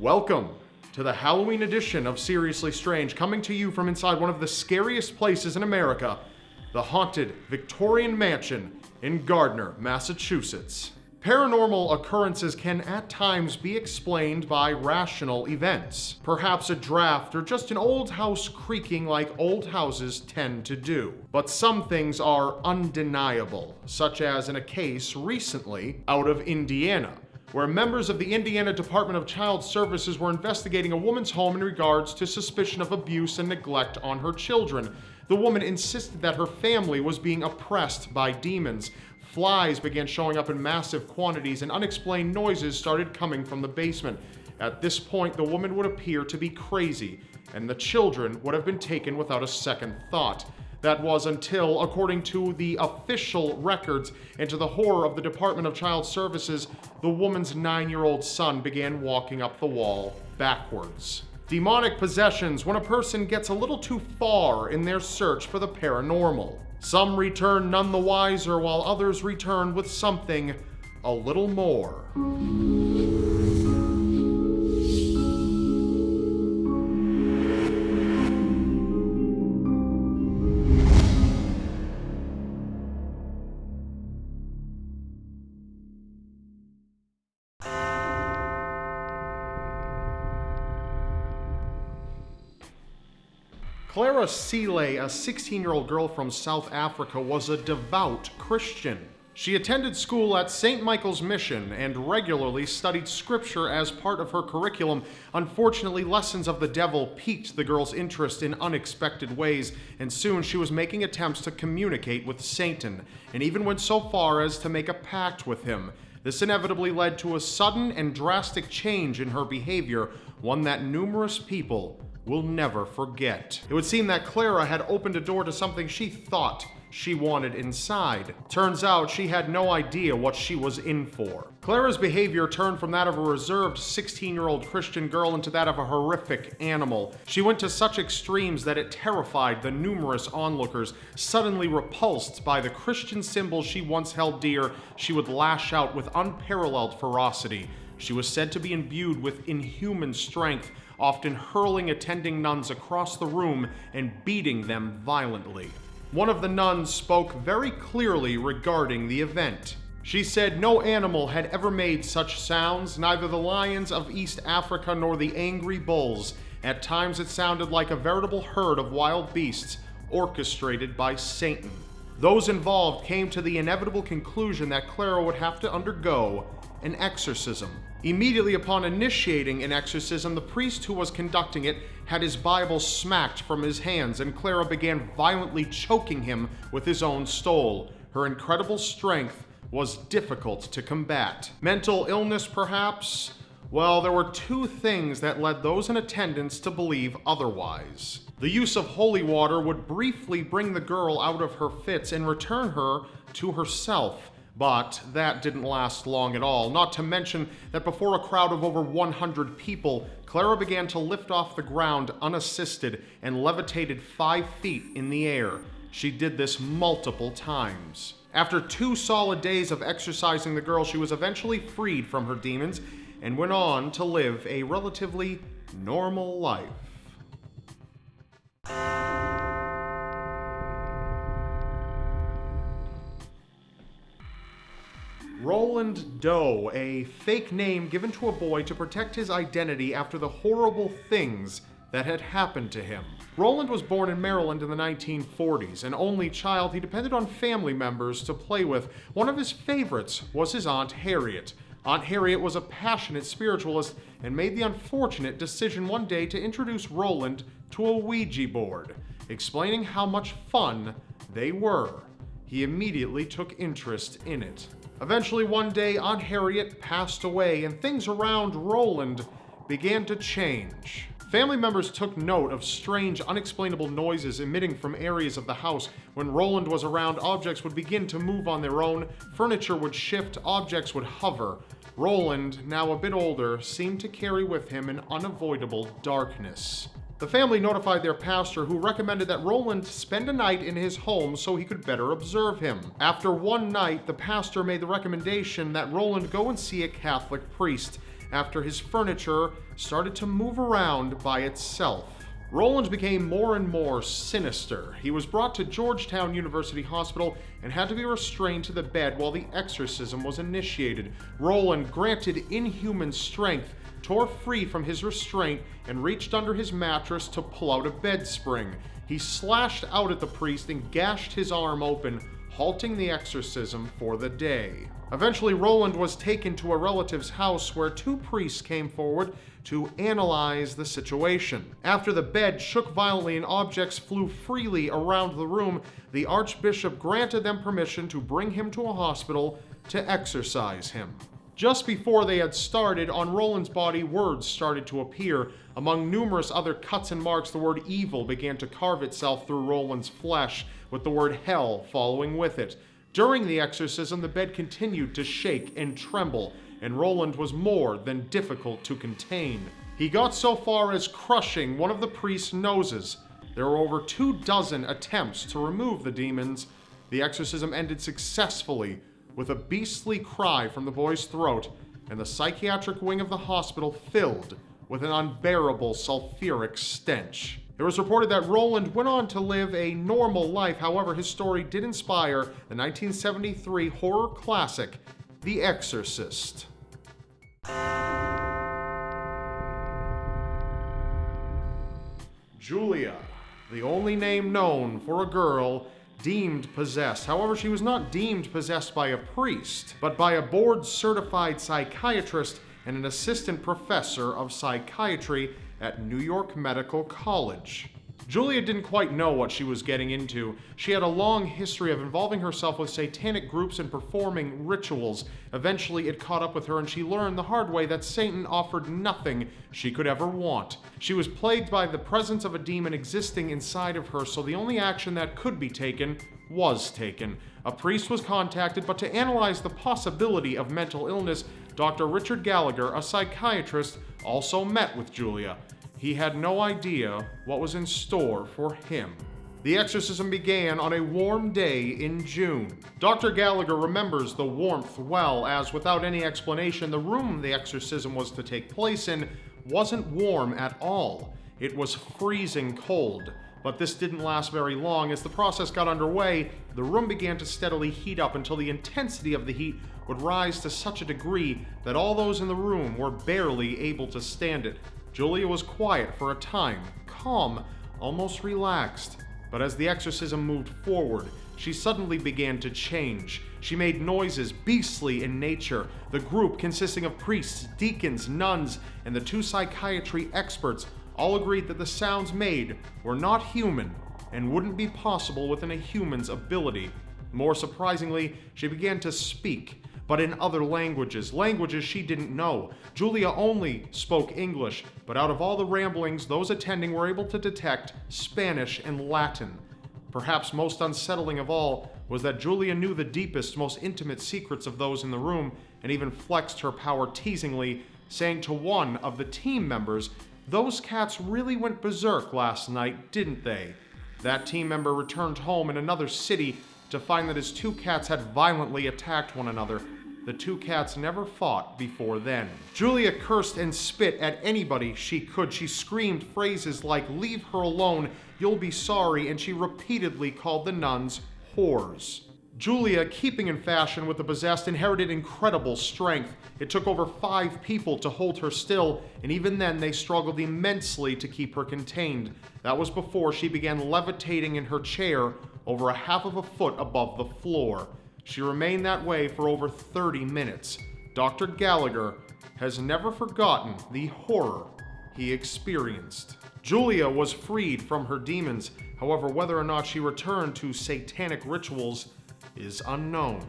Welcome to the Halloween edition of Seriously Strange, coming to you from inside one of the scariest places in America, the haunted Victorian mansion in Gardner, Massachusetts. Paranormal occurrences can at times be explained by rational events, perhaps a draft or just an old house creaking like old houses tend to do. But some things are undeniable, such as in a case recently out of Indiana, where members of the Indiana Department of Child Services were investigating a woman's home in regards to suspicion of abuse and neglect on her children. The woman insisted that her family was being oppressed by demons. Flies began showing up in massive quantities, and unexplained noises started coming from the basement. At this point, the woman would appear to be crazy, and the children would have been taken without a second thought. That was until, according to the official records and to the horror of the Department of Child Services, the woman's 9-year-old son began walking up the wall backwards. Demonic possessions when a person gets a little too far in their search for the paranormal. Some return none the wiser, while others return with something a little more. Clara Cele, a 16-year-old girl from South Africa, was a devout Christian. She attended school at St. Michael's Mission and regularly studied scripture as part of her curriculum. Unfortunately, lessons of the devil piqued the girl's interest in unexpected ways, and soon she was making attempts to communicate with Satan, and even went so far as to make a pact with him. This inevitably led to a sudden and drastic change in her behavior, one that numerous people will never forget. It would seem that Clara had opened a door to something she thought she wanted inside. Turns out she had no idea what she was in for. Clara's behavior turned from that of a reserved 16-year-old Christian girl into that of a horrific animal. She went to such extremes that it terrified the numerous onlookers. Suddenly repulsed by the Christian symbols she once held dear, she would lash out with unparalleled ferocity. She was said to be imbued with inhuman strength, often hurling attending nuns across the room and beating them violently. One of the nuns spoke very clearly regarding the event. She said no animal had ever made such sounds, neither the lions of East Africa nor the angry bulls. At times it sounded like a veritable herd of wild beasts orchestrated by Satan. Those involved came to the inevitable conclusion that Clara would have to undergo an exorcism. Immediately upon initiating an exorcism, the priest who was conducting it had his Bible smacked from his hands, and Clara began violently choking him with his own stole. Her incredible strength was difficult to combat. Mental illness, perhaps? Well, there were two things that led those in attendance to believe otherwise. The use of holy water would briefly bring the girl out of her fits and return her to herself. But that didn't last long at all, not to mention that before a crowd of over 100 people, Clara began to lift off the ground unassisted and levitated 5 feet in the air. She did this multiple times. After 2 solid days of exorcising the girl, she was eventually freed from her demons and went on to live a relatively normal life. Roland Doe, a fake name given to a boy to protect his identity after the horrible things that had happened to him. Roland was born in Maryland in the 1940s. An only child, he depended on family members to play with. One of his favorites was his Aunt Harriet. Aunt Harriet was a passionate spiritualist and made the unfortunate decision one day to introduce Roland to a Ouija board, explaining how much fun they were. He immediately took interest in it. Eventually one day, Aunt Harriet passed away and things around Roland began to change. Family members took note of strange, unexplainable noises emitting from areas of the house. When Roland was around, objects would begin to move on their own, furniture would shift, objects would hover. Roland, now a bit older, seemed to carry with him an unavoidable darkness. The family notified their pastor, who recommended that Roland spend a night in his home so he could better observe him. After one night, the pastor made the recommendation that Roland go and see a Catholic priest. after his furniture started to move around by itself. Roland became more and more sinister. He was brought to Georgetown University Hospital and had to be restrained to the bed while the exorcism was initiated. Roland, granted inhuman strength, tore free from his restraint and reached under his mattress to pull out a bed spring. He slashed out at the priest and gashed his arm open, halting the exorcism for the day. Eventually, Roland was taken to a relative's house where two priests came forward to analyze the situation. After the bed shook violently and objects flew freely around the room, the archbishop granted them permission to bring him to a hospital to exorcise him. Just before they had started, on Roland's body, words started to appear. Among numerous other cuts and marks, the word evil began to carve itself through Roland's flesh, with the word hell following with it. During the exorcism, the bed continued to shake and tremble, and Roland was more than difficult to contain. He got so far as crushing one of the priest's noses. There were over 24 attempts to remove the demons. The exorcism ended successfully, with a beastly cry from the boy's throat, and the psychiatric wing of the hospital filled with an unbearable sulfuric stench. It was reported that Roland went on to live a normal life. However, his story did inspire the 1973 horror classic, The Exorcist. Julia, the only name known for a girl deemed possessed. However, she was not deemed possessed by a priest, but by a board-certified psychiatrist and an assistant professor of psychiatry at New York Medical College. Julia didn't quite know what she was getting into. She had a long history of involving herself with satanic groups and performing rituals. Eventually, it caught up with her, and she learned the hard way that Satan offered nothing she could ever want. She was plagued by the presence of a demon existing inside of her, so the only action that could be taken was taken. A priest was contacted, but to analyze the possibility of mental illness, Dr. Richard Gallagher, a psychiatrist, also met with Julia. He had no idea what was in store for him. The exorcism began on a warm day in June. Dr. Gallagher remembers the warmth well, as without any explanation, the room the exorcism was to take place in wasn't warm at all. It was freezing cold. But this didn't last very long. As the process got underway, the room began to steadily heat up until the intensity of the heat would rise to such a degree that all those in the room were barely able to stand it. Julia was quiet for a time, calm, almost relaxed. But as the exorcism moved forward, she suddenly began to change. She made noises beastly in nature. The group, consisting of priests, deacons, nuns, and the two psychiatry experts, all agreed that the sounds made were not human and wouldn't be possible within a human's ability. More surprisingly, she began to speak, but in other languages she didn't know. Julia only spoke English, but out of all the ramblings, those attending were able to detect Spanish and Latin. Perhaps most unsettling of all was that Julia knew the deepest, most intimate secrets of those in the room, and even flexed her power teasingly, saying to one of the team members, "Those cats really went berserk last night, didn't they?" That team member returned home in another city to find that his two cats had violently attacked one another. The two cats never fought before then. Julia cursed and spit at anybody she could. She screamed phrases like, "Leave her alone, you'll be sorry," and she repeatedly called the nuns whores. Julia, keeping in fashion with the possessed, inherited incredible strength. It took over 5 people to hold her still, and even then they struggled immensely to keep her contained. That was before she began levitating in her chair over a half of a foot above the floor. She remained that way for over 30 minutes. Dr. Gallagher has never forgotten the horror he experienced. Julia was freed from her demons. However, whether or not she returned to satanic rituals is unknown.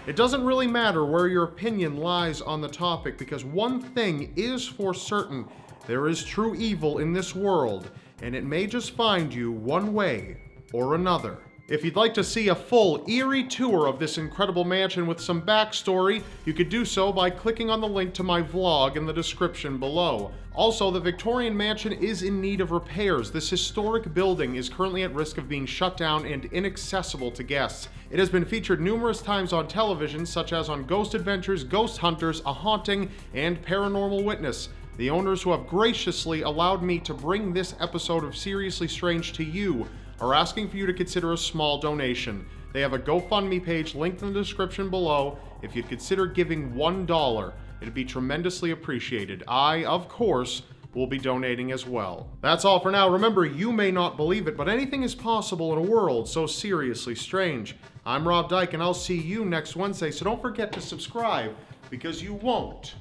It doesn't really matter where your opinion lies on the topic, because one thing is for certain: there is true evil in this world, and it may just find you one way or another. If you'd like to see a full, eerie tour of this incredible mansion with some backstory, you could do so by clicking on the link to my vlog in the description below. Also, the Victorian mansion is in need of repairs. This historic building is currently at risk of being shut down and inaccessible to guests. It has been featured numerous times on television, such as on Ghost Adventures, Ghost Hunters, A Haunting, and Paranormal Witness. The owners, who have graciously allowed me to bring this episode of Seriously Strange to you, are asking for you to consider a small donation. They have a GoFundMe page linked in the description below. If you'd consider giving $1, it'd be tremendously appreciated. I, of course, will be donating as well. That's all for now. Remember, you may not believe it, but anything is possible in a world so seriously strange. I'm Rob Dyke, and I'll see you next Wednesday, so don't forget to subscribe, because you won't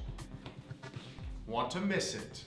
want to miss it.